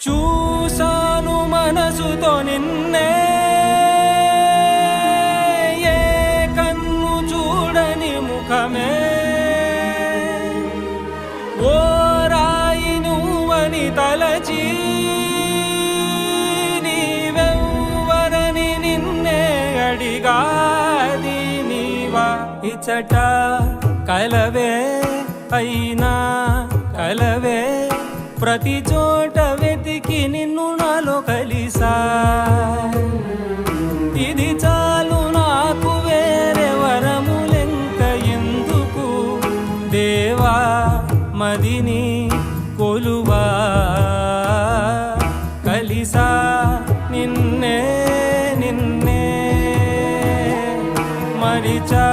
చూసాను మనసుతో నిన్నే, ఏ కన్ను చూడని ముఖమే, ఓ రాయి నువ్వని తలచి నీవెవ్వరని నిన్నే అడిగాది నీవా. ఇచ్చట కలవే అయినా కలవే, ప్రతి చోట వెతికి నిన్ను నాలో కలిసా. ఇది చాలు నాకు, వేరే వరములెంక ఎందుకు దేవా, మదిని కొలువా. కలిసా నిన్నే నిన్నే మరిచా